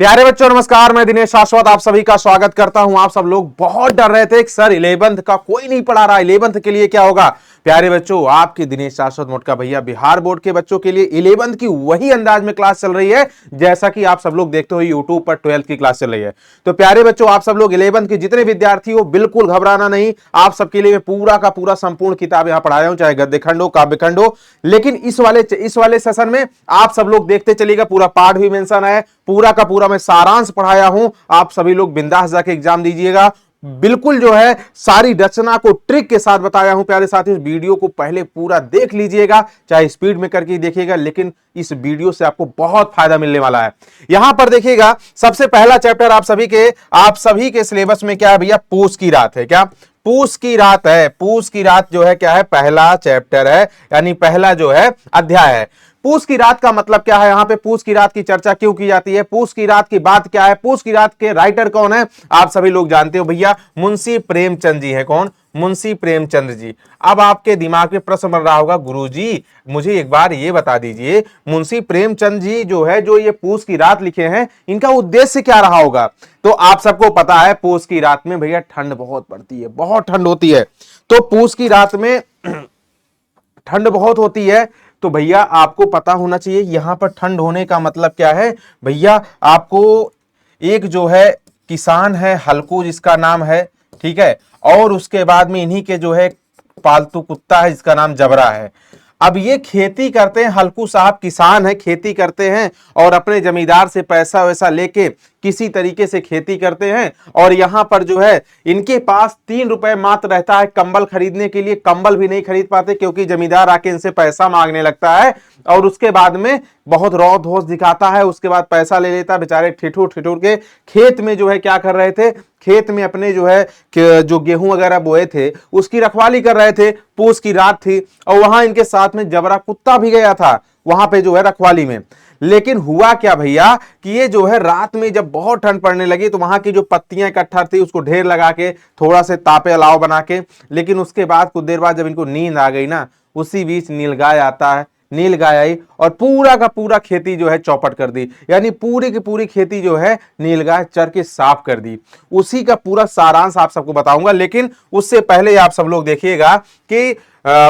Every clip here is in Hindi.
प्यारे बच्चों नमस्कार, मैं दिनेश शाश्वत आप सभी का स्वागत करता हूं। आप सब लोग बहुत डर रहे थे कि सर 11th का कोई नहीं पढ़ा रहा, 11th के लिए क्या होगा। प्यारे बच्चों, आपके दिनेश शाश्वत मोटका भैया बिहार बोर्ड के बच्चों के लिए 11th की वही अंदाज में क्लास चल रही है जैसा कि आप सब लोग देखते हो यूट्यूब पर 12th की क्लास चल रही है। तो प्यारे बच्चों, आप सब लोग 11th के जितने विद्यार्थी हो बिल्कुल घबराना नहीं। आप सबके लिए पूरा का पूरा संपूर्ण किताब यहां पढ़ाया हूं, चाहे गद्य खंड हो काव्य खंड हो। लेकिन इस वाले सेशन में आप सब लोग देखते चलिएगा, पूरा पाठ भी मेंशन है, पूरा का पूरा मैं सारांश पढ़ाया हूं। आप सभी लोग बिंदास जाके एग्जाम दीजिएगा। बिल्कुल जो है सारी रचना को ट्रिक के साथ बताया हूं। प्यारे साथियों, वीडियो को पहले पूरा देख लीजिएगा, चाहे स्पीड में करके देखिएगा, लेकिन इस वीडियो से आपको बहुत फायदा मिलने वाला है। यहां पर देखिएगा, सबसे पहला चैप्टर आप सभी के सिलेबस में क्या है भैया, पूस की रात है। क्या पूस की रात है? पूस की रात जो है क्या है, पहला चैप्टर है, यानी पहला जो है अध्याय है। पूस की रात का मतलब क्या है, यहां पे पूस की रात की चर्चा क्यों की जाती है, पूस की रात की बात क्या है, पूस की रात के राइटर कौन है, आप सभी लोग जानते हो भैया, मुंशी प्रेमचंद जी है। कौन? मुंशी प्रेमचंद जी। अब आपके दिमाग में प्रश्न बन रहा होगा, गुरुजी मुझे एक बार ये बता दीजिए, मुंशी प्रेमचंद जी जो है, जो ये पूस की रात लिखे हैं, इनका उद्देश्य क्या रहा होगा। तो आप सबको पता है, पूस की रात में भैया ठंड बहुत पड़ती है, बहुत ठंड होती है। तो पूस की रात में ठंड बहुत होती है, तो भैया आपको पता होना चाहिए यहां पर ठंड होने का मतलब क्या है। भैया आपको एक जो है किसान है हल्कू, जिसका नाम है, ठीक है, और उसके बाद में इन्हीं के जो है पालतू कुत्ता है जिसका नाम जबरा है। अब ये खेती करते हैं, हल्कू साहब किसान है, खेती करते हैं और अपने जमींदार से पैसा वैसा लेके किसी तरीके से खेती करते हैं। और यहां पर जो है इनके पास 3 रुपए मात्र रहता है कंबल खरीदने के लिए। कंबल भी नहीं खरीद पाते क्योंकि जमींदार आके इनसे पैसा मांगने लगता है और उसके बाद में बहुत रौद धोस दिखाता है, उसके बाद पैसा ले लेता है। बेचारे ठिठुर ठिठुर के खेत में जो है क्या कर रहे थे, खेत में अपने जो है जो गेहूं वगैरह बोए थे उसकी रखवाली कर रहे थे। पूस की रात थी और वहां इनके साथ में जबरा कुत्ता भी गया था वहां पे जो है रखवाली में। लेकिन हुआ क्या भैया कि ये जो है रात में जब बहुत ठंड पड़ने लगी तो वहां की जो पत्तियां इकट्ठा थी उसको ढेर लगा के थोड़ा से तापे अलाव बना के, लेकिन उसके बाद कुछ देर बाद जब इनको नींद आ गई ना, उसी बीच नीलगाय आता है। नीलगाय आई और पूरा का पूरा खेती जो है चौपट कर दी, यानी पूरी की पूरी खेती जो है नीलगाय चर के साफ कर दी। उसी का पूरा सारांश आप सबको बताऊंगा, लेकिन उससे पहले आप सब लोग देखिएगा कि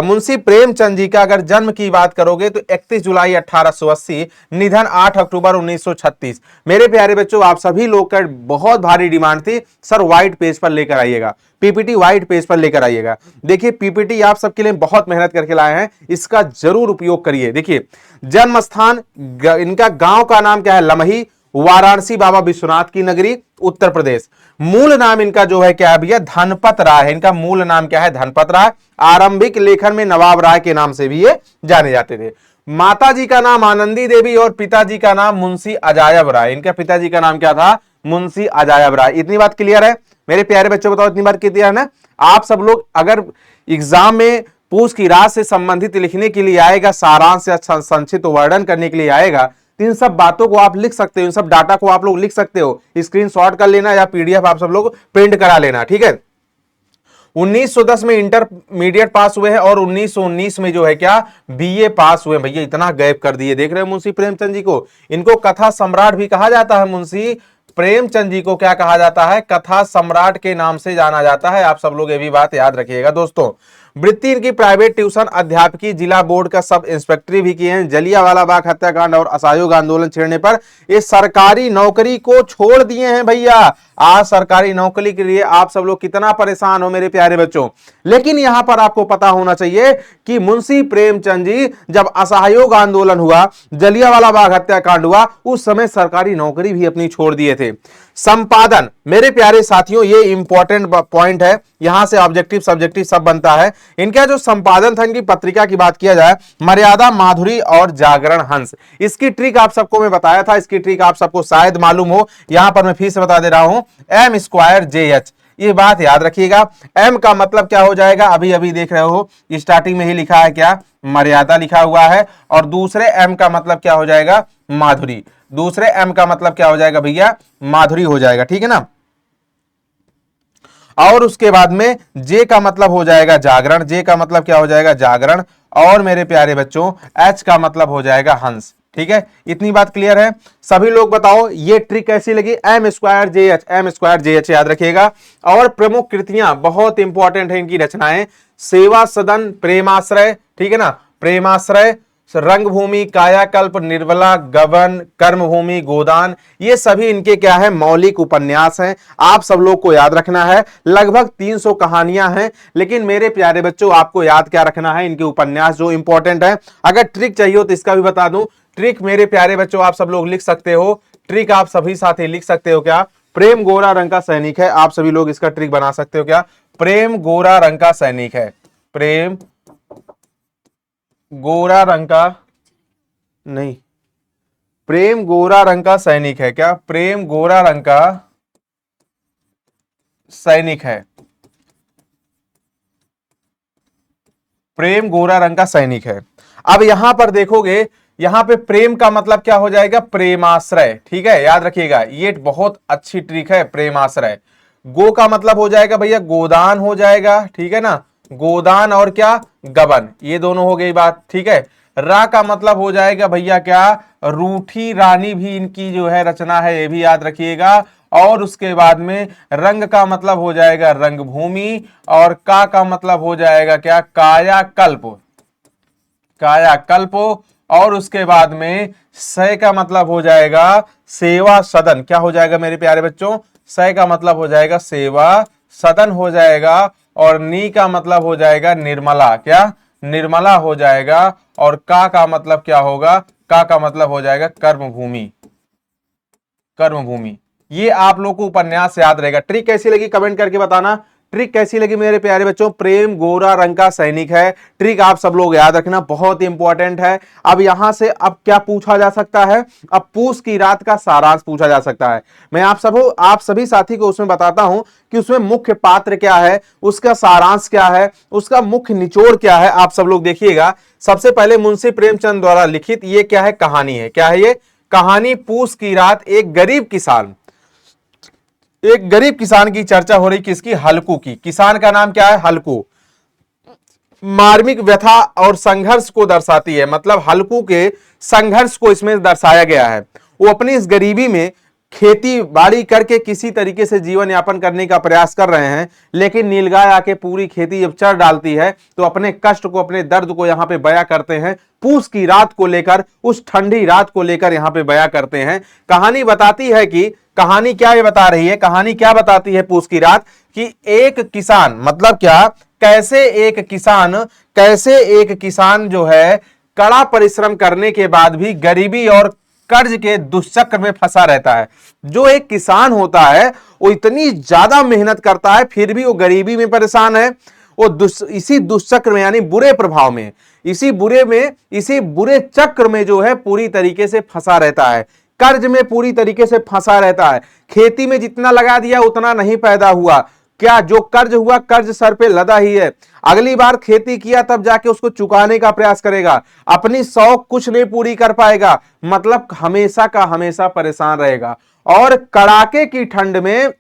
मुंशी प्रेमचंद जी का अगर जन्म की बात करोगे तो 31 जुलाई 1880, निधन 8 अक्टूबर 1936। मेरे प्यारे बच्चों, आप सभी लोग का बहुत भारी डिमांड थी, सर व्हाइट पेज पर लेकर आइएगा, पीपीटी व्हाइट पेज पर लेकर आइएगा। देखिए पीपीटी आप सबके लिए बहुत मेहनत करके लाए हैं, इसका जरूर उपयोग करिए। देखिए जन्म स्थान इनका, गांव का नाम क्या है, लमही, वाराणसी बाबा विश्वनाथ की नगरी, उत्तर प्रदेश। मूल नाम इनका जो है क्या है भैया, धनपत राय है। इनका मूल नाम क्या है, धनपत राय। आरंभिक लेखन में नवाब राय के नाम से भी ये जाने जाते थे। माता जी का नाम आनंदी देवी और पिताजी का नाम मुंशी अजायब राय। इनका पिताजी का नाम क्या था, मुंशी अजायब राय। इतनी बात क्लियर है मेरे प्यारे बच्चों, बताओ इतनी बात क्लियर है ना। आप सब लोग अगर एग्जाम में पूस की रात से संबंधित लिखने के लिए आएगा, सारांश या संक्षिप्त वर्णन करने के लिए आएगा, तो इन सब बातों को आप लिख सकते हो, इन सब डाटा को आप लोग लिख सकते हो, स्क्रीनशॉट कर लेना या पीडीएफ आप सब लोग प्रिंट करा लेना, ठीक है। 1910 में इंटरमीडिएट पास हुए हैं और 1919 में जो है क्या, बीए पास हुए। भैया इतना गैप कर दिए, देख रहे हो मुंशी प्रेमचंद जी को। इनको कथा सम्राट भी कहा जाता है। मुंशी प्रेमचंद जी को क्या कहा जाता है, कथा सम्राट के नाम से जाना जाता है। आप सब लोग ये भी बात याद रखिएगा दोस्तों। वृत्ति इनकी प्राइवेट ट्यूशन अध्यापकी, जिला बोर्ड का सब इंस्पेक्टर भी किए हैं। जलियांवाला बाग हत्याकांड और असहयोग आंदोलन छेड़ने पर ये सरकारी नौकरी को छोड़ दिए हैं भैया। आज सरकारी नौकरी के लिए आप सब लोग कितना परेशान हो मेरे प्यारे बच्चों। लेकिन यहां पर आपको पता होना चाहिए कि मुंशी प्रेमचंद जी जब असहयोग आंदोलन हुआ, जलियांवाला बाग हत्याकांड हुआ, उस समय सरकारी नौकरी भी अपनी छोड़ दिए थे। संपादन, मेरे प्यारे साथियों ये इंपॉर्टेंट पॉइंट है, यहां से ऑब्जेक्टिव सब्जेक्टिव सब बनता है। इनका जो संपादन था, इनकी पत्रिका की बात किया जाए, मर्यादा, माधुरी और जागरण हंस। इसकी ट्रिक आप सबको मैं बताया था, इसकी ट्रिक आप सबको शायद मालूम हो, यहां पर मैं फिर से बता दे रहा हूं, M²JH, ये बात याद रखिएगा। M का मतलब क्या हो जाएगा, अभी अभी देख रहे हो स्टार्टिंग में ही लिखा है क्या, मर्यादा लिखा हुआ है, और दूसरे M का मतलब क्या हो जाएगा, माधुरी। दूसरे M का मतलब क्या हो जाएगा भैया, माधुरी हो जाएगा, ठीक है ना। और उसके बाद में J का मतलब हो जाएगा जागरण, J का मतलब क्या हो जाएगा, जागरण। और मेरे प्यारे बच्चों H का मतलब हो जाएगा हंस, ठीक है, इतनी बात क्लियर है। सभी लोग बताओ ये ट्रिक कैसी लगी। M square J H, M square J H याद रखिएगा। और प्रमुख कृतियां बहुत इंपॉर्टेंट है इनकी रचनाएं, सेवा सदन, प्रेमाश्रय, ठीक है ना, प्रेमाश्रय, रंगभूमि, कायाकल्प, निर्मला, गबन, कर्मभूमि, गोदान, ये सभी इनके क्या है, मौलिक उपन्यास हैं। आप सब लोग को याद रखना है। लगभग 300 कहानियां हैं, लेकिन मेरे प्यारे बच्चों आपको याद क्या रखना है, इनके उपन्यास जो इंपॉर्टेंट है। अगर ट्रिक चाहिए हो तो इसका भी बता दूं। ट्रिक मेरे प्यारे बच्चों आप सब लोग लिख सकते हो, ट्रिक आप सभी साथी लिख सकते हो क्या, प्रेम गोरा रंग का सैनिक है। आप सभी लोग इसका ट्रिक बना सकते हो क्या, प्रेम गोरा रंग का सैनिक है, प्रेम गोरा रंग का, नहीं, प्रेम गोरा रंग का सैनिक है क्या, प्रेम गोरा रंग का सैनिक है, प्रेम गोरा रंग का सैनिक है। अब यहां पर देखोगे, यहां पे प्रेम का मतलब क्या हो जाएगा, प्रेमाश्रय, ठीक है, याद रखिएगा ये बहुत अच्छी ट्रिक है, प्रेमाश्रय। गो का मतलब हो जाएगा भैया गोदान हो जाएगा, ठीक है ना, गोदान और क्या, गबन, ये दोनों हो गई बात, ठीक है। रा का मतलब हो जाएगा भैया क्या, रूठी रानी भी इनकी जो है रचना है, ये भी याद रखिएगा। और उसके बाद में रंग का मतलब हो जाएगा रंगभूमि, और का मतलब हो जाएगा क्या, कायाकल्प, कायाकल्प। और उसके बाद में सय का मतलब हो जाएगा सेवा सदन, क्या हो जाएगा मेरे प्यारे बच्चों, सय का मतलब हो जाएगा सेवा सदन हो जाएगा। और नी का मतलब हो जाएगा निर्मला, क्या, निर्मला हो जाएगा। और का मतलब क्या होगा, का मतलब हो जाएगा कर्मभूमि, कर्मभूमि। ये आप लोग को उपन्यास याद रहेगा। ट्रिक कैसी लगी कमेंट करके बताना, ट्रिक कैसी लगी मेरे प्यारे बच्चों। प्रेम गोरा रंग का सैनिक है, ट्रिक आप सब लोग याद रखना, बहुत इंपॉर्टेंट है। अब यहां से अब क्या पूछा जा सकता है, अब पूस की रात का सारांश पूछा जा सकता है। मैं आप सभी साथी को उसमें बताता हूं कि उसमें मुख्य पात्र क्या है, उसका सारांश क्या है, उसका मुख्य निचोड़ क्या है। आप सब लोग देखिएगा, सबसे पहले मुंशी प्रेमचंद द्वारा लिखित ये क्या है, कहानी है। क्या है ये कहानी, पूस की रात। एक गरीब किसान की चर्चा हो रही, किसकी, हल्कू की। किसान का नाम क्या है, हल्कू। मार्मिक व्यथा और संघर्ष को दर्शाती है, मतलब हल्कू के संघर्ष को इसमें दर्शाया गया है। वो अपनी इस गरीबी में खेती बाड़ी करके किसी तरीके से जीवन यापन करने का प्रयास कर रहे हैं, लेकिन नीलगाय आके पूरी खेती जब चर डालती है तो अपने कष्ट को, अपने दर्द को यहां पे बयां करते हैं। पूस की रात को लेकर, उस ठंडी रात को लेकर यहां पे बयां करते हैं। कहानी बताती है कि, कहानी क्या ये बता रही है, कहानी क्या बताती है पूस की रात, कि एक किसान, मतलब क्या, कैसे एक किसान जो है कड़ा परिश्रम करने के बाद भी गरीबी और कर्ज के दुष्चक्र में फंसा रहता है। जो एक किसान होता है वो इतनी ज्यादा मेहनत करता है, फिर भी वो गरीबी में परेशान है। वो इसी दुष्चक्र में, यानी बुरे प्रभाव में, इसी बुरे चक्र में जो है पूरी तरीके से फंसा रहता है, कर्ज में पूरी तरीके से फंसा रहता है। खेती में जितना लगा दिया उतना नहीं पैदा हुआ, क्या जो कर्ज हुआ, कर्ज सर पे लदा ही है। अगली बार खेती किया तब जाके उसको चुकाने का प्रयास करेगा, अपनी शौक कुछ नहीं पूरी कर पाएगा, मतलब हमेशा का हमेशा परेशान रहेगा। और कड़ाके की ठंड में,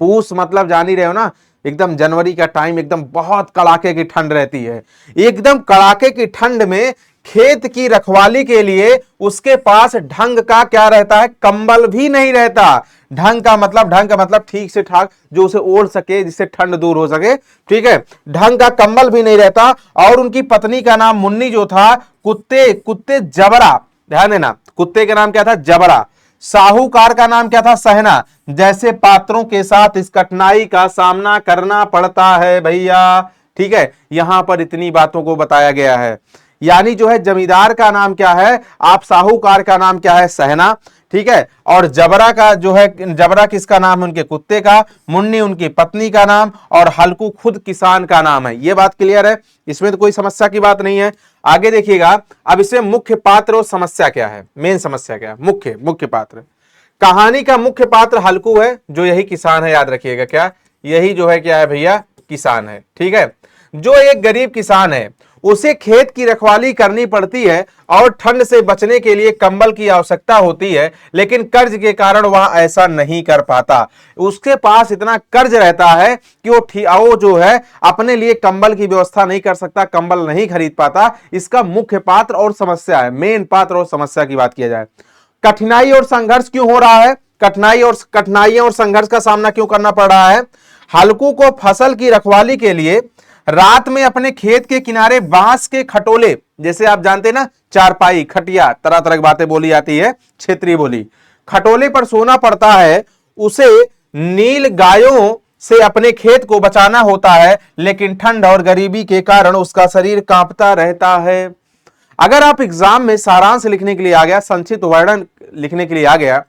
पूस मतलब जान ही रहे हो ना, एकदम जनवरी का टाइम, एकदम बहुत कड़ाके की ठंड रहती है। एकदम कड़ाके की ठंड में खेत की रखवाली के लिए उसके पास ढंग का क्या रहता है, कंबल भी नहीं रहता। ढंग का मतलब ठीक से ठाक, जो उसे ओढ़ सके, जिससे ठंड दूर हो सके, ठीक है, ढंग का कंबल भी नहीं रहता। और उनकी पत्नी का नाम मुन्नी जो था, कुत्ते जबरा, ध्यान देना, कुत्ते का नाम क्या था, जबरा। साहूकार का नाम क्या था, सहना। जैसे पात्रों के साथ इस कठिनाई का सामना करना पड़ता है भैया, ठीक है, यहां पर इतनी बातों को बताया गया है। यानी जो है जमींदार का नाम क्या है, आप साहूकार का नाम क्या है, सहना, ठीक है। और जबरा का जो है, जबरा किसका नाम है, उनके कुत्ते का, मुन्नी उनकी पत्नी का नाम, और हल्कू खुद किसान का नाम है। ये बात क्लियर है, इसमें तो कोई समस्या की बात नहीं है। आगे देखिएगा, अब इसमें मुख्य पात्र और समस्या क्या है, मेन समस्या क्या है, मुख्य पात्र। कहानी का मुख्य पात्र हल्कू है, जो यही किसान है, याद रखिएगा, क्या यही जो है क्या है भैया, किसान है, ठीक है। जो एक गरीब किसान है, उसे खेत की रखवाली करनी पड़ती है और ठंड से बचने के लिए कंबल की आवश्यकता होती है, लेकिन कर्ज के कारण वह ऐसा नहीं कर पाता। उसके पास इतना कर्ज रहता है कि वो जो है अपने लिए कंबल की व्यवस्था नहीं कर सकता, कंबल नहीं खरीद पाता। इसका मुख्य पात्र और समस्या है, मेन पात्र और समस्या की बात किया जाए। कठिनाई और संघर्ष क्यों हो रहा है? कठिनाइयां और संघर्ष का सामना क्यों करना पड़ रहा है? हल्कू को फसल की रखवाली के लिए रात में अपने खेत के किनारे बांस के खटोले, जैसे आप जानते हैं ना, चारपाई, खटिया, तरह तरह की बातें बोली जाती है क्षेत्रीय बोली, खटोले पर सोना पड़ता है। उसे नील गायों से अपने खेत को बचाना होता है, लेकिन ठंड और गरीबी के कारण उसका शरीर कांपता रहता है। अगर आप एग्जाम में सारांश लिखने के लिए आ गया, संक्षिप्त वर्णन लिखने के लिए आ गया,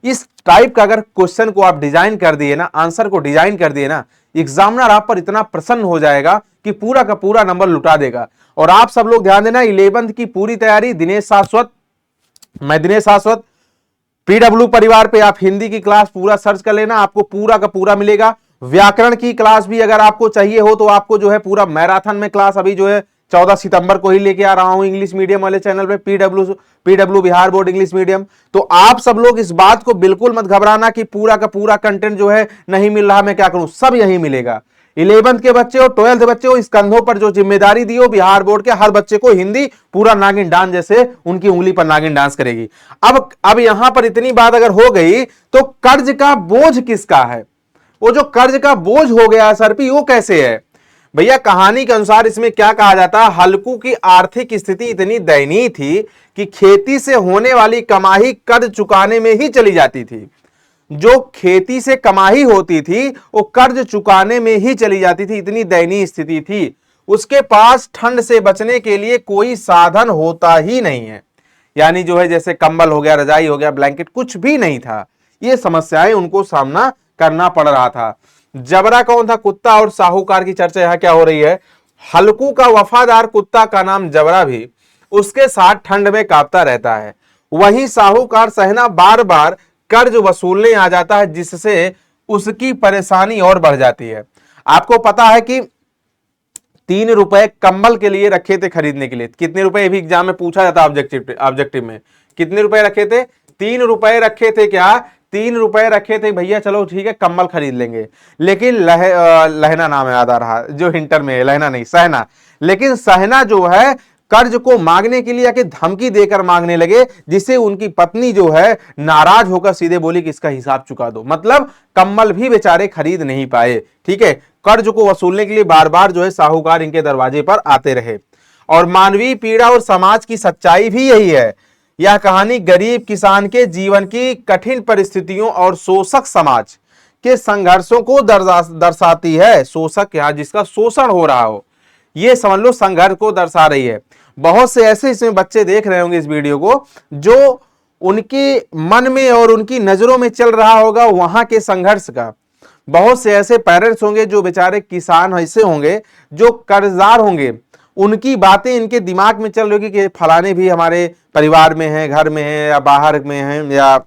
इस टाइप का अगर क्वेश्चन को आप डिजाइन कर दिए ना, आंसर को डिजाइन कर दिए ना, एग्जामिनर आप पर इतना प्रसन्न हो जाएगा कि पूरा का पूरा नंबर लुटा देगा। और आप सब लोग ध्यान देना, 11th की पूरी तैयारी दिनेश शाश्वत, मैं दिनेश शाश्वत, पीडब्ल्यू परिवार पे आप हिंदी की क्लास पूरा सर्च कर लेना, आपको पूरा का पूरा मिलेगा। व्याकरण की क्लास भी अगर आपको चाहिए हो तो आपको जो है पूरा मैराथन में क्लास अभी जो है 14 सितंबर को ही लेके आ रहा हूं इंग्लिश मीडियम वाले चैनल पे, PW Bihar board English medium. तो आप सब लोग इस बात को बिल्कुल मत घबराना कि पूरा का पूरा कंटेंट जो है नहीं मिल रहा, मैं क्या करूं, सब यही मिलेगा। 11th के बच्चे हो, 12th बच्चे हो, इस कंधों पर जो जिम्मेदारी दी हो बिहार बोर्ड के, हर बच्चे को हिंदी पूरा नागिन डांस जैसे उनकी उंगली पर नागिन डांस करेगी। अब यहां पर इतनी बात अगर हो गई तो कर्ज का बोझ किसका है? वो जो कर्ज का बोझ हो गया सर पे, वो कैसे है भैया? कहानी के अनुसार इसमें क्या कहा जाता है, हल्कू की आर्थिक स्थिति इतनी दयनीय थी कि खेती से होने वाली कमाई कर्ज चुकाने में ही चली जाती थी। जो खेती से कमाई होती थी वो कर्ज चुकाने में ही चली जाती थी, इतनी दयनीय स्थिति थी। उसके पास ठंड से बचने के लिए कोई साधन होता ही नहीं है, यानी जो है जैसे कंबल हो गया, रजाई हो गया, ब्लैंकेट, कुछ भी नहीं था। ये समस्याएं उनको सामना करना पड़ रहा था। जबरा कौन था? कुत्ता और साहूकार की चर्चा यहां क्या हो रही है? हल्कू का वफादार कुत्ता का नाम जबरा भी उसके साथ ठंड में कांपता रहता है। वहीं साहूकार सहना बार बार कर्ज वसूलने आ जाता है, जिससे उसकी परेशानी और बढ़ जाती है। आपको पता है कि 3 रुपए कंबल के लिए रखे थे खरीदने के लिए। कितने रुपए भी एग्जाम में पूछा जाता है, ऑब्जेक्टिव में कितने रुपए रखे थे? 3 रुपए रखे थे। क्या 3 रुपए रखे थे भैया? चलो ठीक है, कंबल खरीद लेंगे। लेकिन लहना नाम याद आ रहा, जो इंटर में है, लहना नहीं, सहना। लेकिन सहना जो है कर्ज को मांगने के लिए आके धमकी देकर मांगने लगे, जिससे उनकी पत्नी जो है नाराज होकर सीधे बोली कि इसका हिसाब चुका दो। मतलब कंबल भी बेचारे खरीद नहीं पाए। ठीक है, कर्ज को वसूलने के लिए बार बार जो है साहूकार इनके दरवाजे पर आते रहे। और मानवीय पीड़ा और समाज की सच्चाई भी यही है। यह कहानी गरीब किसान के जीवन की कठिन परिस्थितियों और शोषक समाज के संघर्षों को दर्शाती है। शोषक या जिसका शोषण हो रहा हो, ये समझ लो संघर्ष को दर्शा रही है। बहुत से ऐसे इसमें बच्चे देख रहे होंगे इस वीडियो को, जो उनके मन में और उनकी नजरों में चल रहा होगा वहां के संघर्ष का। बहुत से ऐसे पेरेंट्स होंगे जो बेचारे किसान ऐसे होंगे, जो कर्जदार होंगे, उनकी बातें इनके दिमाग में चल रही होगी कि फलाने भी हमारे परिवार में हैं, घर में हैं, या बाहर में हैं, या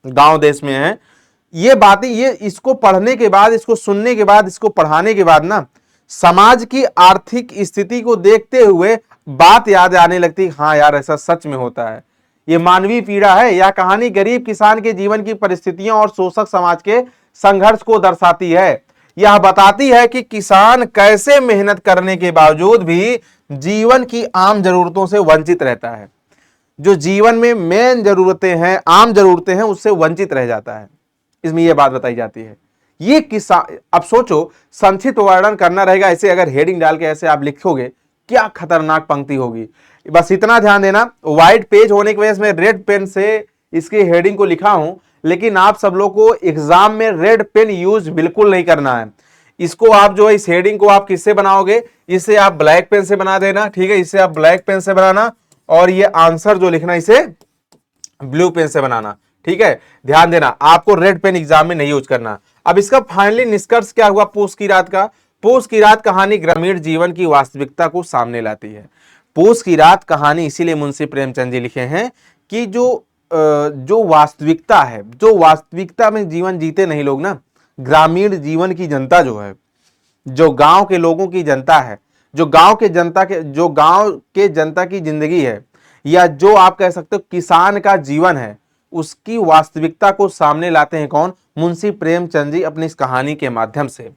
गांव देश में हैं। ये बातें, ये इसको पढ़ने के बाद, इसको सुनने के बाद, इसको पढ़ाने के बाद ना, समाज की आर्थिक स्थिति को देखते हुए बात याद आने लगती, हाँ यार ऐसा सच में होता है। ये मानवीय पीड़ा है। यह कहानी गरीब किसान के जीवन की परिस्थितियों और शोषक समाज के संघर्ष को दर्शाती है। यह बताती है कि किसान कैसे मेहनत करने के बावजूद भी जीवन की आम जरूरतों से वंचित रहता है। जो जीवन में मेन जरूरतें हैं, आम जरूरतें हैं, उससे वंचित रह जाता है। इसमें यह बात बताई जाती है। ये किसान, अब सोचो संक्षिप्त वर्णन करना रहेगा, ऐसे अगर हेडिंग डाल के ऐसे आप लिखोगे, क्या खतरनाक पंक्ति होगी। बस इतना ध्यान देना, व्हाइट पेज होने की वजह से मैं रेड पेन से इसकी हेडिंग को लिखा हूं, लेकिन आप सब लोग को एग्जाम में रेड पेन यूज बिल्कुल नहीं करना है। इसको आप जो है, इस हेडिंग को आप किससे बनाओगे? इसे आप ब्लैक पेन से बना देना। ठीक है, इसे आप ब्लैक पेन से बनाना, और ये आंसर जो लिखना इसे ब्लू पेन से बनाना। ठीक है, ध्यान देना, आपको रेड पेन एग्जाम में नहीं यूज करना। अब इसका फाइनली निष्कर्ष क्या हुआ पूस की रात का? पूस की रात कहानी ग्रामीण जीवन की वास्तविकता को सामने लाती है। पूस की रात कहानी इसीलिए मुंशी प्रेमचंद जी लिखे हैं कि जो वास्तविकता है, जो वास्तविकता में जीवन जीते नहीं लोग ना, ग्रामीण जीवन की जनता जो है, जो गांव के लोगों की जनता है, जो गांव के जनता की जिंदगी है, या जो आप कह सकते हो किसान का जीवन है, उसकी वास्तविकता को सामने लाते हैं कौन? मुंशी प्रेमचंद जी अपनी इस कहानी के माध्यम से।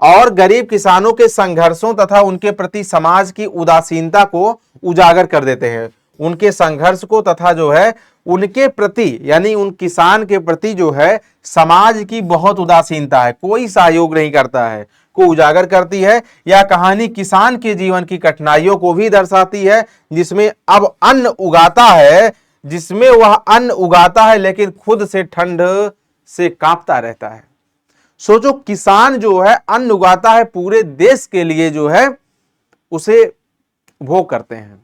और गरीब किसानों के संघर्षों तथा उनके प्रति समाज की उदासीनता को उजागर कर देते हैं। उनके संघर्ष को तथा जो है उनके प्रति, यानी उन किसान के प्रति जो है समाज की बहुत उदासीनता है, कोई सहयोग नहीं करता है, को उजागर करती है। यह कहानी किसान के जीवन की कठिनाइयों को भी दर्शाती है, जिसमें वह अन्न उगाता है लेकिन खुद से ठंड से कांपता रहता है। सोचो, किसान जो है अन्न उगाता है, पूरे देश के लिए जो है उसे भोग करते हैं,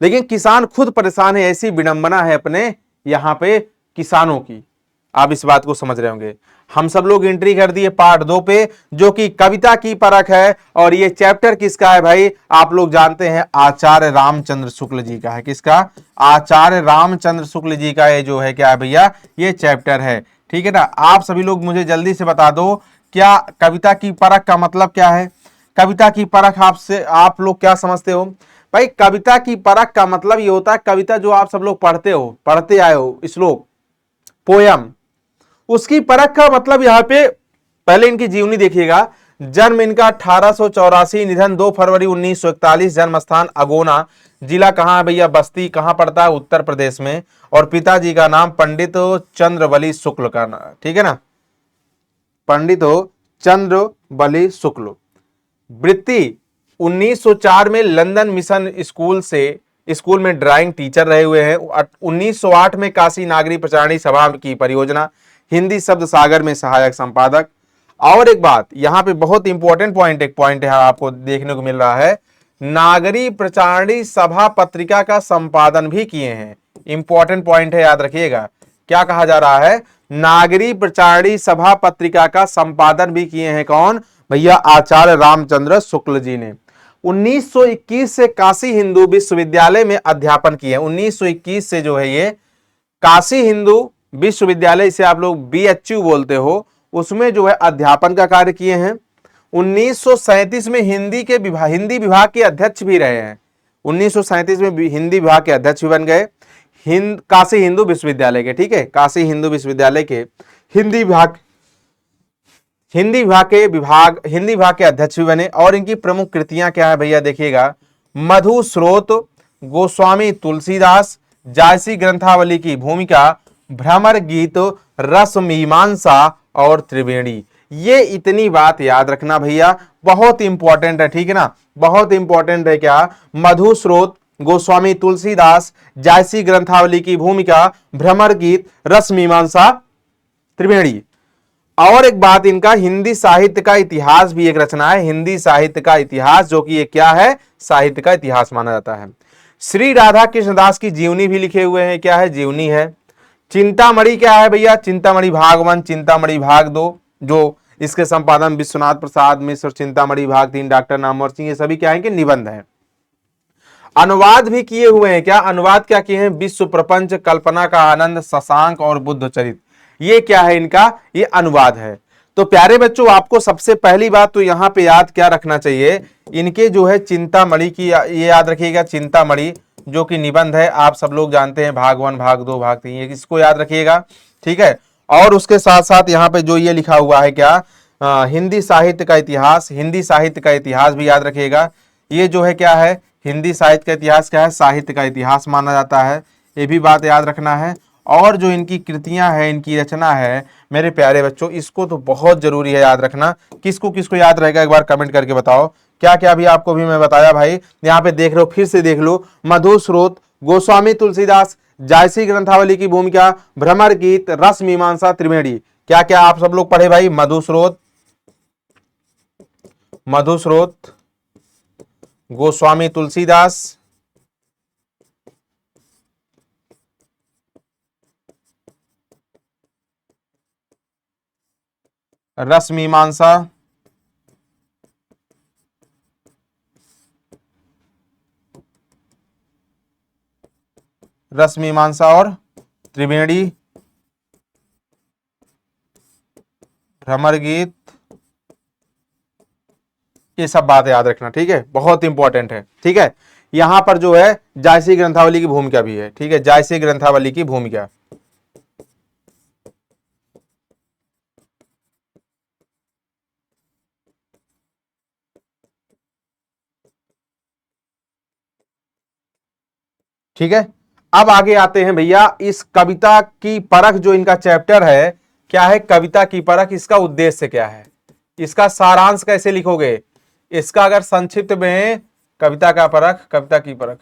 लेकिन किसान खुद परेशान है। ऐसी विडंबना है अपने यहां पे किसानों की। आप इस बात को समझ रहे होंगे। हम सब लोग एंट्री कर दिए पार्ट 2 पे, जो कि कविता की परख है। और ये चैप्टर किसका है भाई? आप लोग जानते हैं, आचार्य रामचंद्र शुक्ल जी का है। किसका? आचार्य रामचंद्र शुक्ल जी का ये जो है क्या है भैया, ये चैप्टर है। ठीक है ना। आप सभी लोग मुझे जल्दी से बता दो, क्या कविता की परख का मतलब क्या है? कविता की परख आप लोग क्या समझते हो भाई? कविता की परख का मतलब ये होता है, कविता जो आप सब लोग पढ़ते आए हो, श्लोक, पोयम, उसकी परख का मतलब यहां पे पहले इनकी जीवनी देखिएगा। जन्म इनका 1884, निधन 2 फरवरी 1941, जन्म स्थान अगोना, जिला कहां है भैया? बस्ती। कहां पड़ता है? उत्तर प्रदेश में। और पिताजी का नाम पंडित चंद्रबली शुक्ल का नाम, ठीक है ना, पंडित चंद्रबली शुक्ल। वृत्ति 1904 में लंदन मिशन स्कूल में ड्राइंग टीचर रहे हुए हैं। 1908 में काशी नागरी प्रचारणी सभा की परियोजना, हिंदी शब्द सागर में सहायक संपादक। और एक बात यहां पे बहुत इंपॉर्टेंट पॉइंट है आपको देखने को मिल रहा है, नागरी प्रचारणी सभा पत्रिका का संपादन भी किए हैं। इंपॉर्टेंट पॉइंट है, याद रखिएगा। क्या कहा जा रहा है? नागरी प्रचारणी सभा पत्रिका का संपादन भी किए हैं कौन? भैया आचार्य रामचंद्र शुक्ल जी ने। 1921 से काशी हिंदू विश्वविद्यालय में अध्यापन किए। 1921 से जो है ये काशी हिंदू विश्वविद्यालय, इसे आप लोग BHU बोलते हो, उसमें जो है अध्यापन का कार्य किए हैं। 1937 में हिंदी विभाग के अध्यक्ष भी रहे हैं। 1937 में हिंदी विभाग के अध्यक्ष भी बन गए, काशी हिंदू विश्वविद्यालय के। ठीक है, काशी हिंदू विश्वविद्यालय के हिंदी विभाग के अध्यक्ष भी बने। और इनकी प्रमुख कृतियां क्या है भैया? देखिएगा, मधु स्रोत, गोस्वामी तुलसीदास, जायसी ग्रंथावली की भूमिका, भ्रमर गीत, रस मीमांसा और त्रिवेणी। ये इतनी बात याद रखना भैया, बहुत इंपॉर्टेंट है। ठीक है ना, बहुत इंपॉर्टेंट है। क्या? मधु स्रोत, गोस्वामी तुलसीदास, जायसी ग्रंथावली की भूमिका, भ्रमर गीत, रस मीमांसा, त्रिवेणी। और एक बात, इनका हिंदी साहित्य का इतिहास भी एक रचना है, हिंदी साहित्य का इतिहास, जो कि ये क्या है? साहित्य का इतिहास माना जाता है। श्री राधा कृष्णदास की जीवनी भी लिखे हुए हैं। क्या है? जीवनी है। चिंतामणि क्या है भैया? चिंतामणि भाग 1, चिंतामणि भाग 2, जो इसके संपादन विश्वनाथ प्रसाद मिश्र, चिंतामणि भाग 3 डॉक्टर नामवर सिंह, ये सभी क्या है कि निबंध है। अनुवाद भी किए हुए हैं। क्या अनुवाद क्या किए हैं? विश्व प्रपंच, कल्पना का आनंद, शशांक और बुद्ध चरित। ये क्या है? इनका ये अनुवाद है। तो प्यारे बच्चों, आपको सबसे पहली बात तो यहां पे याद क्या रखना चाहिए, इनके जो है चिंतामणि की ये याद रखिएगा। चिंतामणि जो कि निबंध है, आप सब लोग जानते हैं, भाग 1, भाग 2, भाग 3, इसको याद रखिएगा। ठीक है। और उसके साथ साथ यहाँ पे जो ये लिखा हुआ है क्या, हिंदी साहित्य का इतिहास, हिंदी साहित्य का इतिहास भी याद रखिएगा। ये जो है क्या है? हिंदी साहित्य का इतिहास क्या है? साहित्य का इतिहास माना जाता है, ये भी बात याद रखना है। और जो इनकी कृतियां हैं, इनकी रचना है मेरे प्यारे बच्चों, इसको तो बहुत जरूरी है याद रखना। किसको किसको याद रहेगा एक बार कमेंट करके बताओ। क्या क्या भी आपको भी मैं बताया भाई, यहाँ पे देख लो, फिर से देख लो। मधु स्रोत, गोस्वामी तुलसीदास, जायसी ग्रंथावली की भूमिका, भ्रमर गीत, रस मीमांसा, त्रिवेणी। क्या क्या आप सब लोग पढ़े भाई? मधु स्रोत, गोस्वामी तुलसीदास, रस मीमांसा, और त्रिवेणी, भ्रमर गीत, ये सब बात याद रखना, ठीक है, बहुत इंपॉर्टेंट है। ठीक है, यहां पर जो है जायसी ग्रंथावली की भूमिका भी है। ठीक है, जायसी ग्रंथावली की भूमिका। ठीक है, अब आगे आते हैं भैया इस कविता की परख, जो इनका चैप्टर है क्या है, कविता की परख, इसका उद्देश्य क्या है, इसका सारांश कैसे लिखोगे, इसका अगर संक्षिप्त में कविता का परख, कविता की परख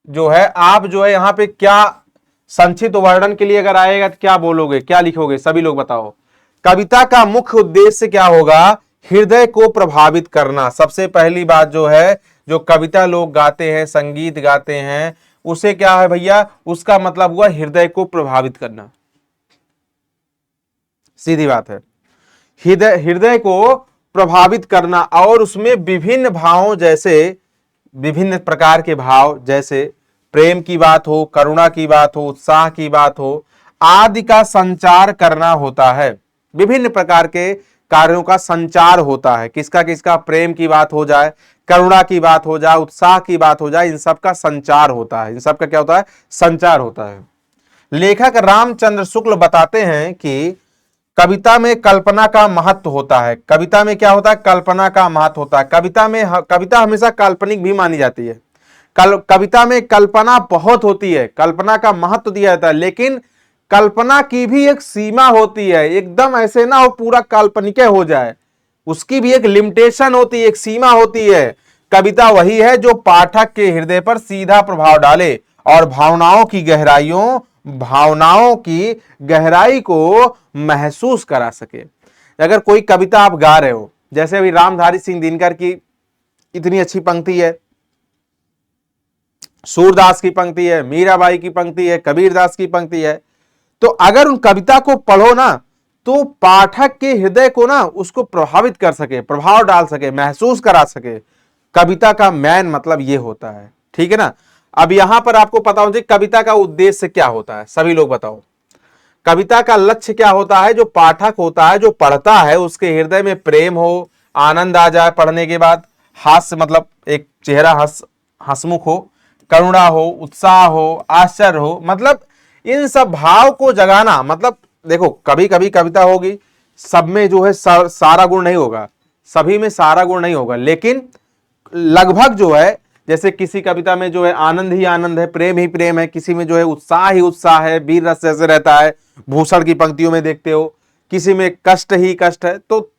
जो है, आप जो है यहां पे क्या संक्षिप्त वर्णन के लिए अगर आएगा तो क्या बोलोगे, क्या लिखोगे, सभी लोग बताओ। कविता का मुख्य उद्देश्य क्या होगा, हृदय को प्रभावित करना। सबसे पहली बात जो है, जो कविता लोग गाते हैं, संगीत गाते हैं, उसे क्या है भैया, उसका मतलब हुआ हृदय को प्रभावित करना, सीधी बात है, हृदय हृदय को प्रभावित करना, और उसमें विभिन्न भावों, जैसे विभिन्न प्रकार के भाव, जैसे प्रेम की बात हो, करुणा की बात हो, उत्साह की बात हो, आदि का संचार करना होता है। विभिन्न प्रकार के कार्यों का संचार होता है, किसका किसका, प्रेम की बात हो जाए, करुणा की बात हो जाए, उत्साह की बात हो जाए, इन सब का संचार होता है, इन सब का क्या होता है, संचार होता है। लेखक रामचंद्र शुक्ल बताते हैं कि कविता में कल्पना का महत्व होता है। कविता में क्या होता है, कल्पना का महत्व होता है। कविता हमेशा काल्पनिक भी मानी जाती है। कविता में कल्पना बहुत होती है, कल्पना का महत्व दिया जाता है, लेकिन कल्पना की भी एक सीमा होती है, एकदम ऐसे ना हो पूरा काल्पनिक हो जाए, उसकी भी एक लिमिटेशन होती है, एक सीमा होती है। कविता वही है जो पाठक के हृदय पर सीधा प्रभाव डाले और भावनाओं की गहराई को महसूस करा सके। अगर कोई कविता आप गा रहे हो, जैसे अभी रामधारी सिंह दिनकर की इतनी अच्छी पंक्ति है, सूरदास की पंक्ति है, मीराबाई की पंक्ति है, कबीरदास की पंक्ति है, तो अगर उन कविता को पढ़ो ना, तो पाठक के हृदय को ना उसको प्रभावित कर सके, प्रभाव डाल सके, महसूस करा सके। कविता का मेन मतलब ये होता है, ठीक है ना। अब यहां पर आपको पता होना चाहिए कविता का उद्देश्य क्या होता है, सभी लोग बताओ। कविता का लक्ष्य क्या होता है, जो पाठक होता है, जो पढ़ता है, उसके हृदय में प्रेम हो, आनंद आ जाए पढ़ने के बाद, हास्य मतलब एक चेहरा हंसमुख हो, करुणा हो, उत्साह हो, आश्चर्य हो, मतलब इन सब भाव को जगाना। मतलब देखो, कभी कभी कविता होगी, सब में जो है सारा गुण नहीं होगा, सभी में सारा गुण नहीं होगा, लेकिन लगभग जो है, जैसे किसी कविता में जो है आनंद ही आनंद है, प्रेम ही प्रेम है, किसी में जो है उत्साह ही उत्साह है, वीर रस जैसे रहता है, भूषण की पंक्तियों में देखते हो, किसी में कष्ट ही कष्ट है। तो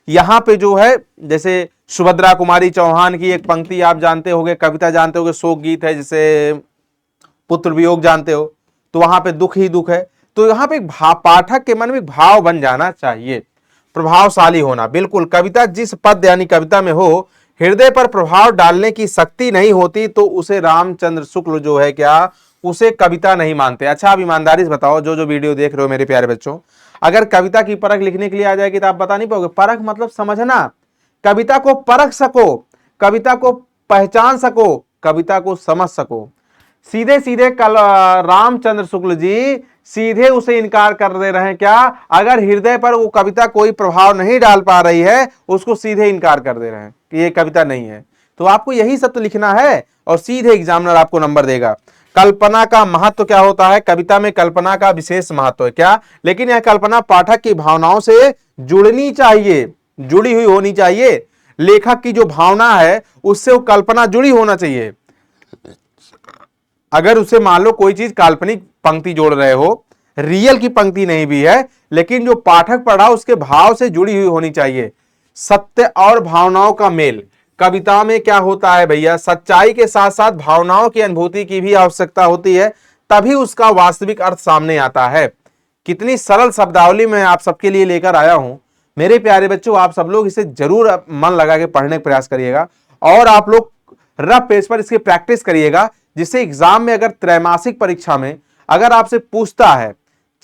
यहां पे जो है, जैसे सुभद्रा कुमारी चौहान की एक पंक्ति आप जानते होंगे, कविता जानते होंगे, शोक गीत है, जैसे पुत्र वियोग जानते हो, तो वहां पे दुख ही दुख है। तो यहां पे पाठक के मन में भाव बन जाना चाहिए, प्रभावशाली होना। बिल्कुल, कविता जिस पद यानी कविता में हो, हृदय पर प्रभाव डालने की शक्ति नहीं होती, तो उसे रामचंद्र शुक्ल जो है क्या, उसे कविता नहीं मानते। अच्छा, आप ईमानदारी से बताओ, जो वीडियो देख रहे हो मेरे प्यारे बच्चों, अगर कविता की परख लिखने के लिए आ जाएगी तो आप बता नहीं पाओगे। परख मतलब समझना, कविता को परख सको, कविता को पहचान सको, कविता को समझ सको। सीधे सीधे कल रामचंद्र शुक्ल जी सीधे उसे इनकार कर दे रहे हैं क्या, अगर हृदय पर वो कविता कोई प्रभाव नहीं डाल पा रही है, उसको सीधे इनकार कर दे रहे हैं कि ये कविता नहीं है। तो आपको यही सब तो लिखना है, और सीधे एग्जामिनर आपको नंबर देगा। कल्पना का महत्व क्या होता है, कविता में कल्पना का विशेष महत्व है क्या, लेकिन यह कल्पना पाठक की भावनाओं से जुड़नी चाहिए, जुड़ी हुई होनी चाहिए। लेखक की जो भावना है उससे वो कल्पना जुड़ी होना चाहिए। अगर उसे मान लो कोई चीज काल्पनिक पंक्ति जोड़ रहे हो, रियल की पंक्ति नहीं भी है, लेकिन जो पाठक पढ़ा उसके भाव से जुड़ी हुई होनी चाहिए। सत्य और भावनाओं का मेल, कविता में क्या होता है भैया, सच्चाई के साथ साथ भावनाओं की अनुभूति की भी आवश्यकता होती है, तभी उसका वास्तविक अर्थ सामने आता है। कितनी सरल शब्दावली मैं आप सबके लिए लेकर आया हूं मेरे प्यारे बच्चों, आप सब लोग इसे जरूर मन लगा के पढ़ने का प्रयास करिएगा, और आप लोग रफ पेज पर इसकी प्रैक्टिस करिएगा, जिससे एग्जाम में, अगर त्रैमासिक परीक्षा में अगर आपसे पूछता है,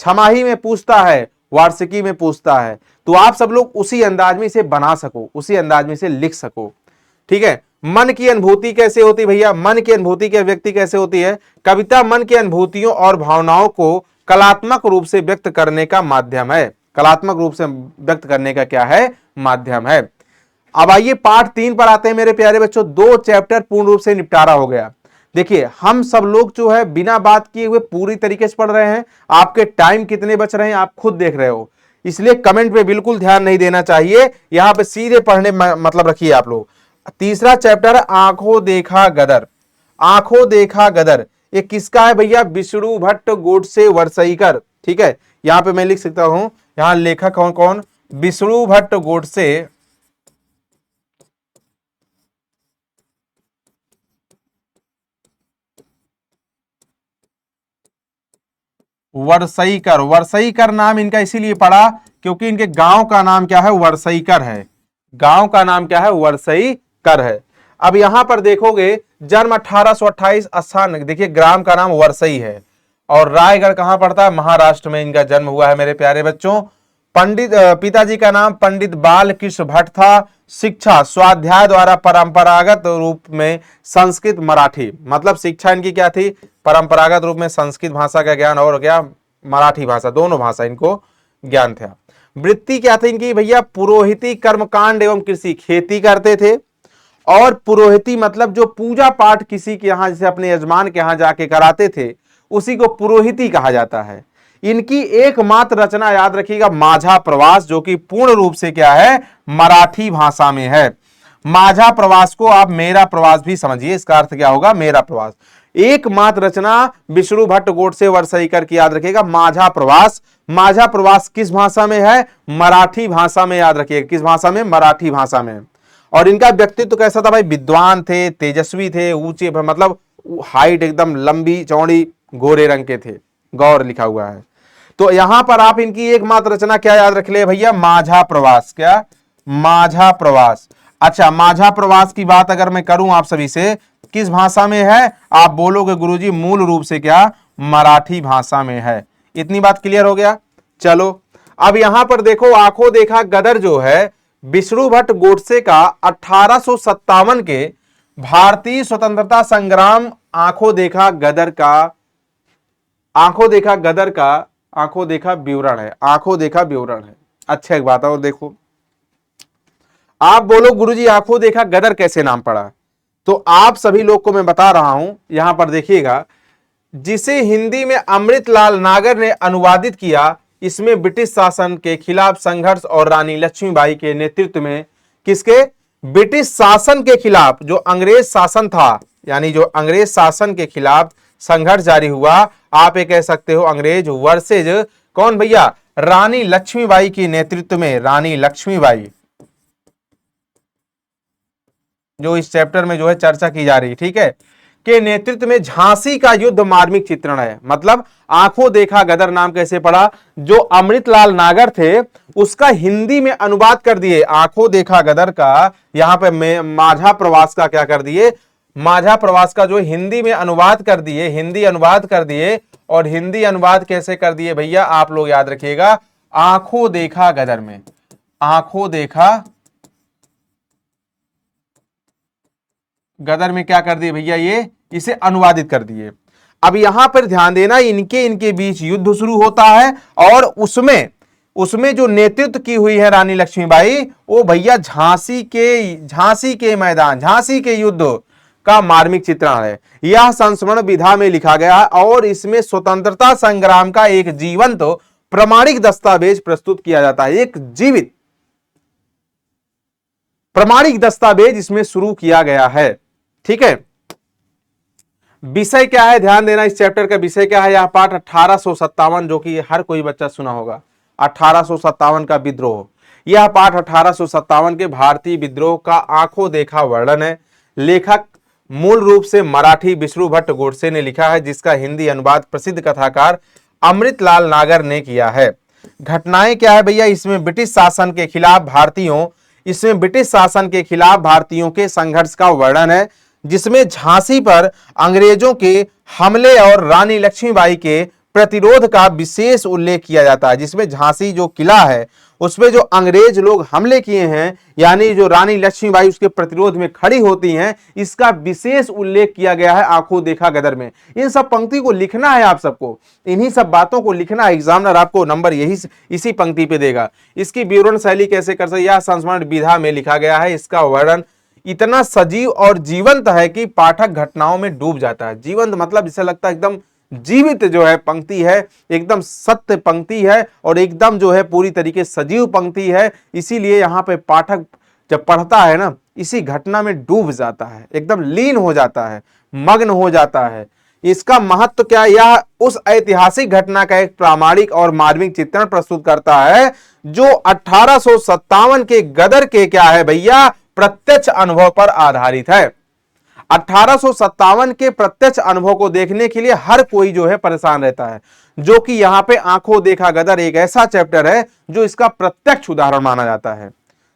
छमाही में पूछता है, वार्षिकी में पूछता है, तो आप सब लोग उसी अंदाज में इसे बना सको, उसी अंदाज में इसे लिख सको। ठीक है, मन की अनुभूति कैसे होती भैया, मन की अनुभूति की व्यक्ति कैसे होती है, कविता मन की अनुभूतियों और भावनाओं को कलात्मक रूप से व्यक्त करने का माध्यम है। कलात्मक रूप से व्यक्त करने का क्या है, माध्यम है। अब आइए पार्ट 3 पर आते हैं मेरे प्यारे बच्चों। 2 चैप्टर पूर्ण रूप से निपटारा हो गया। देखिए हम सब लोग जो है बिना बात किए हुए पूरी तरीके से पढ़ रहे हैं। आपके टाइम कितने बच रहे हैं आप खुद देख रहे हो, इसलिए कमेंट पे बिल्कुल ध्यान नहीं देना चाहिए, यहां पे सीधे पढ़ने मतलब रखिए आप लोग। तीसरा चैप्टर आंखों देखा गदर। आंखों देखा गदर ये किसका है भैया? विष्णु भट्ट गोडसे वरसईकर। ठीक है, यहां पे मैं लिख सकता हूं, यहां लेखक कौन कौन? विष्णु भट्ट गोडसे वरसईकर। वरसईकर नाम इनका इसीलिए पड़ा क्योंकि इनके गांव का नाम क्या है? वरसईकर है। गांव का नाम क्या है? वरसईकर है। अब यहां पर देखोगे जन्म 1828, स्थान देखिए ग्राम का नाम वरसई है, और रायगढ़ कहां पड़ता है? महाराष्ट्र में इनका जन्म हुआ है मेरे प्यारे बच्चों। पंडित पिताजी का नाम पंडित बालकृष्ण भट्ट था। शिक्षा स्वाध्याय द्वारा परंपरागत रूप में संस्कृत मराठी, मतलब शिक्षा इनकी क्या थी? परंपरागत रूप में संस्कृत भाषा का ज्ञान और क्या मराठी भाषा, दोनों भाषा इनको ज्ञान था। वृत्ति क्या थी इनकी भैया? पुरोहिती, कर्मकांड एवं कृषि, खेती करते थे। और पुरोहिती मतलब जो पूजा पाठ किसी के यहां, जैसे अपने यजमान के यहां जाके कराते थे, उसी को पुरोहिती कहा जाता है। इनकी एकमात्र रचना याद रखिएगा माझा प्रवास, जो कि पूर्ण रूप से क्या है? मराठी भाषा में है। माझा प्रवास को आप मेरा प्रवास भी समझिए, इसका अर्थ क्या होगा? मेरा प्रवास। एकमात्र रचना विष्णु भट्ट गोडसे वरसईकर की याद रखिएगा, माझा प्रवास। माझा प्रवास किस भाषा में है? मराठी भाषा में, याद रखिएगा किस भाषा में? मराठी भाषा में। और इनका व्यक्तित्व कैसा था भाई? विद्वान थे, तेजस्वी थे, ऊंचे, मतलब हाइट एकदम लंबी चौड़ी, गोरे रंग के थे। गौर लिखा हुआ है। तो यहां पर आप इनकी एकमात्र रचना क्या याद रख ले भैया? माझा प्रवास। क्या? माझा प्रवास। अच्छा, माझा प्रवास की बात अगर मैं करूं आप सभी से, किस भाषा में है? आप बोलोगे गुरुजी मूल रूप से क्या? मराठी भाषा में है। इतनी बात क्लियर हो गया? चलो अब यहां पर देखो, आंखों देखा गदर जो है विष्णु भट्ट गोडसे का 1857 के भारतीय स्वतंत्रता संग्राम, आंखों देखा गदर का, आंखों देखा गदर का आंखों देखा विवरण है। आंखों देखा विवरण है। अच्छा एक बात और देखो, आप बोलो गुरुजी आंखों देखा गदर कैसे नाम पड़ा? तो आप सभी लोग को मैं बता रहा हूं, यहां पर देखिएगा, जिसे हिंदी में अमृतलाल नागर ने अनुवादित किया। इसमें ब्रिटिश शासन के खिलाफ संघर्ष और रानी लक्ष्मीबाई के नेतृत्व में, किसके? ब्रिटिश शासन के खिलाफ, जो अंग्रेज शासन था, यानी जो अंग्रेज शासन के खिलाफ संघर्ष जारी हुआ। आप ये कह सकते हो अंग्रेज वर्सेज कौन भैया? रानी लक्ष्मीबाई के नेतृत्व में। रानी लक्ष्मीबाई जो इस चैप्टर में जो है चर्चा की जा रही है, ठीक है, के नेतृत्व में झांसी का युद्ध मार्मिक चित्रण है। मतलब आंखों देखा गदर नाम कैसे पड़ा? जो अमृतलाल नागर थे उसका हिंदी में अनुवाद कर दिए। आंखों देखा गदर का यहां पे माझा प्रवास का क्या कर दिए? माझा प्रवास का जो हिंदी में अनुवाद कर दिए, हिंदी अनुवाद कर दिए। और हिंदी अनुवाद कैसे कर दिए भैया? आप लोग याद रखिएगा, आंखों देखा गदर में। आंखों देखा गदर में क्या कर दिए भैया? ये इसे अनुवादित कर दिए। अब यहां पर ध्यान देना, इनके बीच युद्ध शुरू होता है, और उसमें जो नेतृत्व की हुई है रानी लक्ष्मीबाई, वो भैया झांसी के मैदान, झांसी के युद्ध का मार्मिक चित्रण है। यह संस्मरण विधा में लिखा गया है, और इसमें स्वतंत्रता संग्राम का एक जीवंत प्रमाणिक दस्तावेज प्रस्तुत किया जाता है। एक जीवित प्रमाणिक दस्तावेज इसमें शुरू किया गया है। ठीक है, विषय क्या है? ध्यान देना, इस चैप्टर का विषय क्या है? यह पाठ 1857, जो कि हर कोई बच्चा सुना होगा, 1857 का विद्रोह। यह पाठ 1857 के भारतीय विद्रोह का आंखों देखा वर्णन है। लेखक मूल रूप से मराठी विष्णु भट्ट गोडसे ने लिखा है, जिसका हिंदी अनुवाद प्रसिद्ध कथाकार अमृतलाल नागर ने किया है। घटनाएं क्या है भैया? इसमें ब्रिटिश शासन के खिलाफ भारतीयों के संघर्ष का वर्णन है, जिसमें झांसी पर अंग्रेजों के हमले और रानी लक्ष्मीबाई के प्रतिरोध का विशेष उल्लेख किया जाता है, जिसमें झांसी जो किला है उसमें जो अंग्रेज लोग हमले किए हैं, यानी जो रानी लक्ष्मीबाई उसके प्रतिरोध में खड़ी होती हैं, इसका विशेष उल्लेख किया गया है आंखों देखा गदर में। इन सब पंक्ति को लिखना है आप सबको, इन्हीं सब बातों को लिखना है। एग्जामिनर आपको नंबर यही इसी पंक्ति पे देगा। इसकी विवरण शैली कैसे कर सकते, यह संस्मरण विधा में लिखा गया है। इसका वर्णन इतना सजीव और जीवंत है कि पाठक घटनाओं में डूब जाता है। जीवंत मतलब जिसे लगता है एकदम जीवित जो है पंक्ति है, एकदम सत्य पंक्ति है और एकदम जो है पूरी तरीके सजीव पंक्ति है। इसीलिए यहाँ पे पाठक जब पढ़ता है ना, इसी घटना में डूब जाता है, एकदम लीन हो जाता है, मग्न हो जाता है। इसका महत्व क्या है, यह उस ऐतिहासिक घटना का एक प्रामाणिक और मार्मिक चित्रण प्रस्तुत करता है जो 1857 के गदर के क्या है भैया, प्रत्यक्ष अनुभव पर आधारित है। 1857 के प्रत्यक्ष अनुभव को देखने के लिए हर कोई जो है परेशान रहता है, जो कि यहां पे आंखों देखा गदर एक ऐसा चैप्टर है जो इसका प्रत्यक्ष उदाहरण माना जाता है,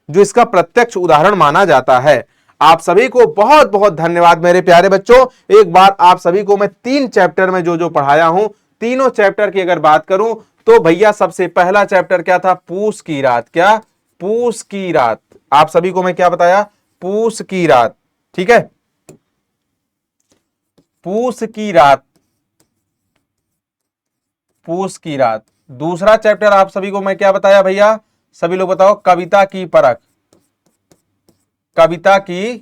जो इसका प्रत्यक्ष उदाहरण माना जाता है। आप सभी को बहुत बहुत धन्यवाद मेरे प्यारे बच्चों। एक बार आप सभी को मैं 3 चैप्टर में जो जो पढ़ाया हूं, तीनों चैप्टर की अगर बात करूं तो भैया सबसे पहला चैप्टर क्या था, पूस की रात। क्या, पूस की रात। आप सभी को मैं क्या बताया, पूस की रात, ठीक है, पूस की रात, पूस की रात। दूसरा चैप्टर आप सभी को मैं क्या बताया भैया, सभी लोग बताओ, कविता की परख, कविता की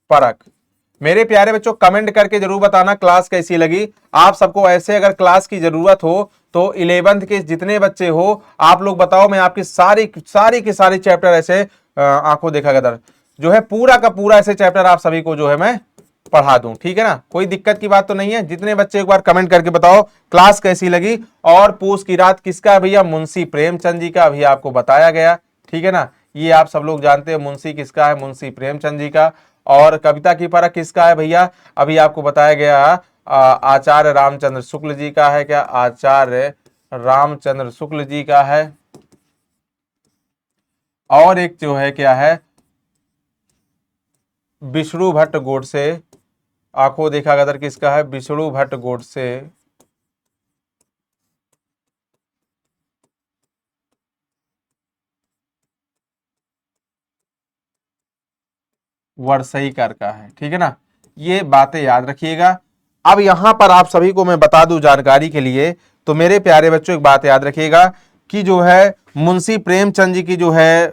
परख। मेरे प्यारे बच्चों कमेंट करके जरूर बताना क्लास कैसी लगी। आप सबको ऐसे अगर क्लास की जरूरत हो तो 11th के जितने बच्चे हो आप लोग बताओ, मैं आपकी सारी के सारे चैप्टर ऐसे आंखों देखा गदर जो है पूरा का पूरा ऐसे चैप्टर आप सभी को जो है मैं पढ़ा दूं, ठीक है ना, कोई दिक्कत की बात तो नहीं है। जितने बच्चे एक बार कमेंट करके बताओ क्लास कैसी लगी। और पूस की रात किसका है भैया, मुंशी प्रेमचंद जी का, अभी आपको बताया गया, ठीक है ना, ये आप सब लोग जानते हैं मुंशी किसका है, मुंशी प्रेमचंद जी का। और कविता की परख किसका है भैया, अभी आपको बताया गया आचार्य रामचंद्र शुक्ल जी का है। क्या, आचार्य रामचंद्र शुक्ल जी का है। और एक जो है क्या है, विष्णु भट्ट गोडसे, आंखों देखा गदर किसका है, विष्णु भट्ट गोडसे। वर्षईकर का है, ठीक है ना, ये बातें याद रखिएगा। अब यहां पर आप सभी को मैं बता दूं जानकारी के लिए, तो मेरे प्यारे बच्चों एक बात याद रखिएगा कि जो है मुंशी प्रेमचंद जी की जो है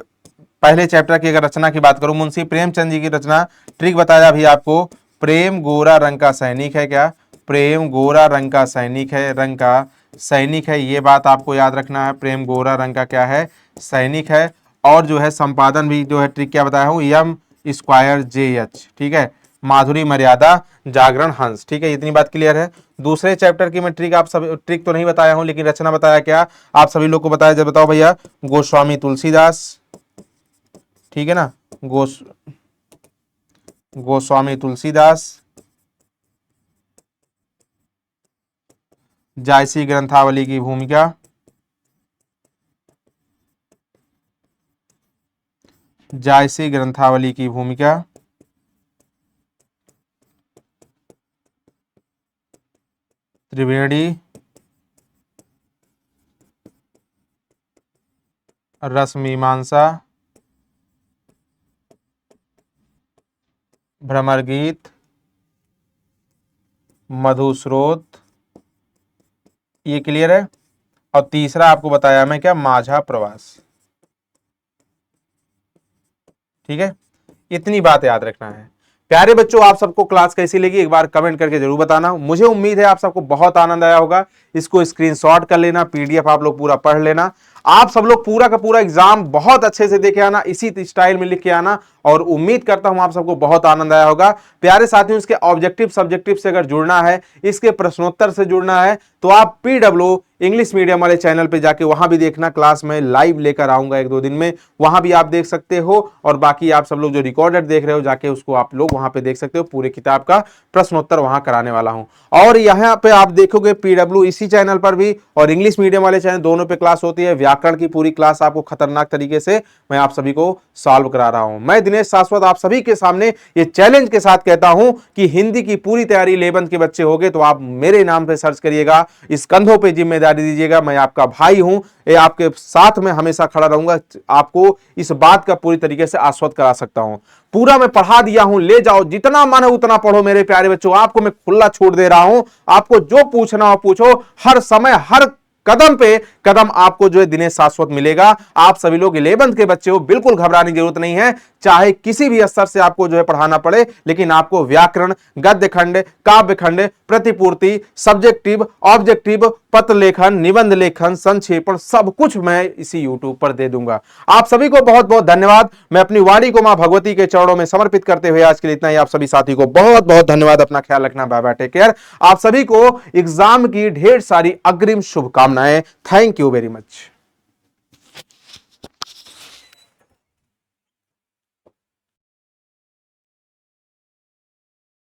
पहले चैप्टर की अगर रचना की बात करूं, मुंशी प्रेमचंद जी की रचना ट्रिक बताया भी आपको, प्रेम गोरा रंग का सैनिक है। क्या, प्रेम गोरा रंग का सैनिक है, रंग का सैनिक है, ये बात आपको याद रखना है, प्रेम गोरा रंग का क्या है, सैनिक है। और जो है संपादन भी जो है ट्रिक क्या बताया हूं, यम स्क्वायर JH, ठीक है, माधुरी मर्यादा जागरण हंस, ठीक है, इतनी बात क्लियर है। दूसरे चैप्टर की मैं ट्रिक आप सब ट्रिक तो नहीं बताया हूं, लेकिन रचना बताया क्या आप सभी लोग को बताया, जब बताओ भैया, गोस्वामी तुलसीदास, ठीक है ना, गोस्वामी तुलसीदास, जायसी ग्रंथावली की भूमिका, जायसी ग्रंथावली की भूमिका, त्रिवेणी रसमीमांसा, भ्रमर गीत, मधुस्रोत, ये क्लियर है। और तीसरा आपको बताया मैं क्या, माझा प्रवास, ठीक है, इतनी बात याद रखना है। प्यारे बच्चों आप सबको क्लास कैसी लगी एक बार कमेंट करके जरूर बताना। मुझे उम्मीद है आप सबको बहुत आनंद आया होगा। इसको स्क्रीनशॉट कर लेना, PDF आप लोग पूरा पढ़ लेना। आप सब लोग पूरा का पूरा एग्जाम बहुत अच्छे से देखे आना, इसी स्टाइल में लिख के आना, और उम्मीद करता हूं आप सबको बहुत आनंद आया होगा। प्यारे साथियों इसके ऑब्जेक्टिव सब्जेक्टिव से अगर जुड़ना है, इसके प्रश्नोत्तर से जुड़ना है, तो आप PW इंग्लिश मीडियम वाले चैनल पे जाके वहां भी देखना, क्लास में लाइव लेकर आऊंगा 1-2 दिन में, वहां भी आप देख सकते हो। और बाकी आप सब लोग जो रिकॉर्डेड देख रहे हो जाके उसको आप लोग वहां पे देख सकते हो, पूरे किताब का प्रश्नोत्तर वहां कराने वाला हूं। और यहां पे आप देखोगे PW इसी चैनल पर भी और इंग्लिश मीडियम वाले चैनल दोनों पे क्लास होती है। व्याकरण की पूरी क्लास आपको खतरनाक तरीके से मैं आप सभी को सॉल्व करा रहा हूं। मैं दिनेश शाश्वत आप सभी के सामने ये चैलेंज के साथ कहता हूं कि हिंदी की पूरी तैयारी 11th के बच्चे हो गए तो आप मेरे नाम पे सर्च करिएगा, इस कंधों पे जिम्मेदारी दीजिएगा। मैं आपका भाई हूं, ये आपके साथ में हमेशा खड़ा रहूंगा, आपको इस बात का पूरी तरीके से आश्वस्त करा सकता हूं। पूरा मैं पढ़ा दिया हूं, ले जाओ, जितना मन है उतना पढ़ो मेरे प्यारे बच्चों। आपको मैं खुला छूट दे रहा हूं, आपको जो पूछना हो पूछो, हर समय हर कदम पे कदम आपको जो है दिनेश शाश्वत मिलेगा। आप सभी लोग 11th के बच्चे हो, बिल्कुल घबराने की जरूरत नहीं है। चाहे किसी भी स्तर से आपको जो है पढ़ाना पड़े, लेकिन आपको व्याकरण, गद्य खंड, काव्य खंड, प्रतिपूर्ति, सब्जेक्टिव, ऑब्जेक्टिव, पत्र लेखन, निबंध लेखन, संक्षेपण, सब कुछ मैं इसी यूट्यूब पर दे दूंगा। आप सभी को बहुत बहुत धन्यवाद। मैं अपनी वाणी को मां भगवती के चरणों में समर्पित करते हुए आज के लिए इतना ही। आप सभी साथी को बहुत बहुत धन्यवाद। अपना ख्याल रखना, बाय बाय, टेक केयर। आप सभी को एग्जाम की ढेर सारी अग्रिम शुभकामनाएं। Thank you very much.